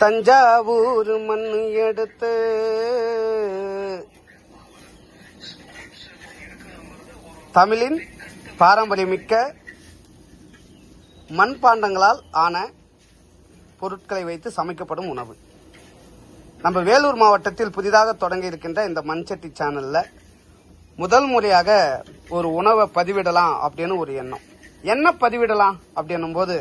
தஞ்சாவூர் மண் எடுத்து தமிழின் பாரம்பரியமிக்க மண்பாண்டங்களால் ஆன பொருட்களை வைத்து சமைக்கப்படும் உணவு. நம்ம வேலூர் மாவட்டத்தில் புதிதாக தொடங்கி இருக்கின்ற இந்த மண்சட்டி சேனல்ல முதல் முறையாக ஒரு உணவை பதிவிடலாம் அப்படின்னு ஒரு எண்ணம். என்ன பதிவிடலாம் அப்படின்னும் போது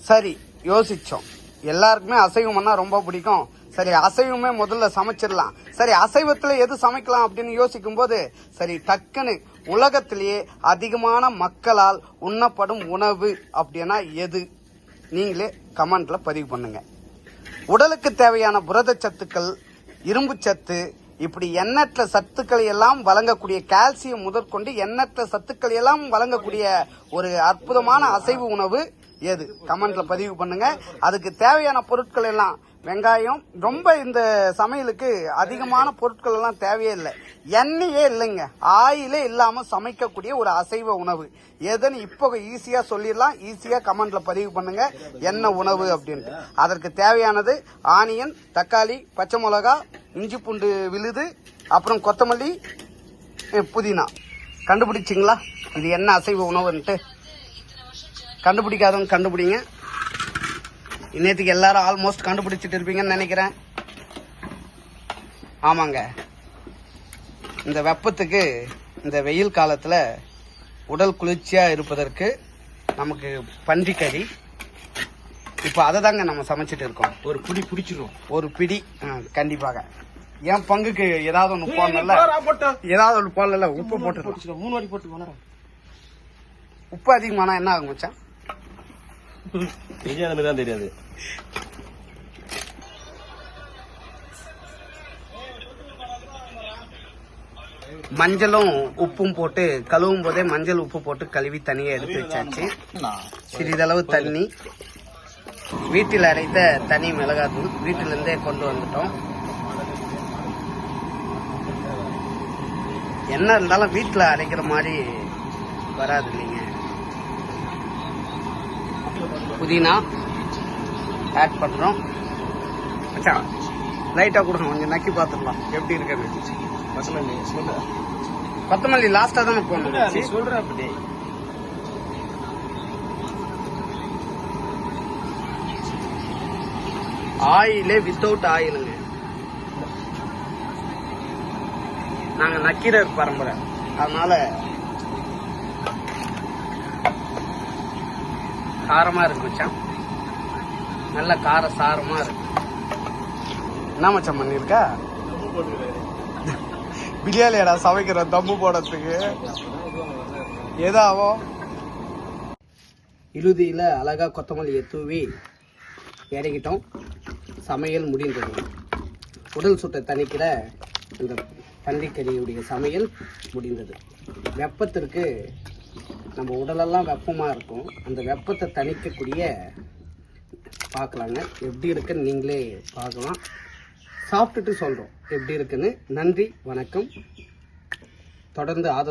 சரி யோசிச்சோம். எல்லாருக்குமே அசைவம்னா ரொம்ப பிடிக்கும். சரி அசைவமே முதல்ல சமைச்சிடலாம். சரி அசைவத்துல எது சமைக்கலாம் அப்படின்னு யோசிக்கும் போது சரி டக்குன்னு உலகத்திலேயே அதிகமான மக்களால் உண்ணப்படும் உணவு அப்படின்னா எது? நீங்களே கமெண்ட்ல பதிவு பண்ணுங்க. உடலுக்கு தேவையான புரத சத்துக்கள், இரும்பு சத்து, இப்படி எண்ணற்ற சத்துக்களை எல்லாம் வழங்கக்கூடிய கால்சியம் முதற்கொண்டு எண்ணற்ற சத்துக்களை எல்லாம் வழங்கக்கூடிய ஒரு அற்புதமான அசைவு உணவு எது? கமெண்ட்ல பதிவு பண்ணுங்க. அதுக்கு தேவையான பொருட்கள் எல்லாம் வெங்காயம், ரொம்ப இந்த சமையலுக்கு அதிகமான பொருட்கள் எல்லாம் தேவையே இல்லை. எண்ணெயே இல்லைங்க, ஆயிலே இல்லாம சமைக்கக்கூடிய ஒரு அசைவ உணவு எதுன்னு இப்போ ஈஸியா சொல்லிடலாம். ஈஸியா கமெண்ட்ல பதிவு பண்ணுங்க என்ன உணவு அப்படின்ட்டு. அதற்கு தேவையானது ஆனியன், தக்காளி, பச்சை மிளகா, இஞ்சி பூண்டு விழுது, அப்புறம் கொத்தமல்லி, புதினா. கண்டுபிடிச்சிங்களா இது என்ன அசைவ உணவுன்ட்டு? கண்டுபிடிக்காதவங்க கண்டுபிடிங்க. இன்னத்துக்கு எல்லாரும் ஆல்மோஸ்ட் கண்டுபிடிச்சிட்டு இருப்பீங்கன்னு நினைக்கிறேன். ஆமாங்க, இந்த வெப்பத்துக்கு இந்த வெயில் காலத்துல உடல் குளிர்ச்சியா இருப்பதற்கு நமக்கு பன்றிக்கறி, இப்ப அதை தாங்க நம்ம சமைச்சிட்டு இருக்கோம். ஒரு பிடி பிடிச்சிருவோம், ஒரு பிடி கண்டிப்பாக. என் பங்குக்கு ஏதாவது ஒன்று போடல, ஏதாவது ஒன்று போடல, உப்பு போட்டு 3 வாட்டி போட்டு. உப்பு அதிகமானா என்ன ஆகும் மச்சான்? தெரியாது. மஞ்சளும் உப்பும் போட்டு கழுவும் போதே மஞ்சள் உப்பு போட்டு கழுவி தனியா எடுத்து வச்சாச்சு. சிறிதளவு தண்ணி, வீட்டில் அரைத்த தனி மிளகாத்தூள் வீட்டிலிருந்தே கொண்டு வந்துட்டோம். என்ன இருந்தாலும் வீட்டில் அரைக்கிற மாதிரி வராது இல்லைங்க. புதினா ஆட் பண்றோம். மச்சான் லைட்டா கொடுங்க, கொஞ்சம் நக்கி பார்த்துடலாம் எப்படி இருக்கு. கொத்தமல்லி லாஸ்டா தானே போடணும். சொல்ற அப்படி ஆயிலே வித்தவுட் ஆயிலுங்க. நாங்க நக்கீரர் பரம்பரை, அதனால காரமா இருக்கு மச்சான். நல்ல கார சாரமா இருக்கு. என்ன மச்சான் பண்ணிருக்கா? பிரியாணியடா சமைக்கிற தம்மு போடுறதுக்கு ஏதாவோ. இறுதியில அழகா கொத்தமல்லியை தூவி இறங்கிட்டோம். சமையல் முடிந்தது. உடல் சுட்டை தணிக்கிற இந்த பன்றிக்கறியுடைய சமையல் முடிந்தது. வெப்பத்திற்கு நம்ம உடலெல்லாம் வெப்பமாக இருக்கும். அந்த வெப்பத்தை தணிக்கக்கூடிய பார்க்கலாங்க. எப்படி இருக்குன்னு நீங்களே பார்க்கலாம். சாப்பிட்டுட்டு சொல்கிறோம் எப்படி இருக்குன்னு. நன்றி, வணக்கம். தொடர்ந்து ஆதரவு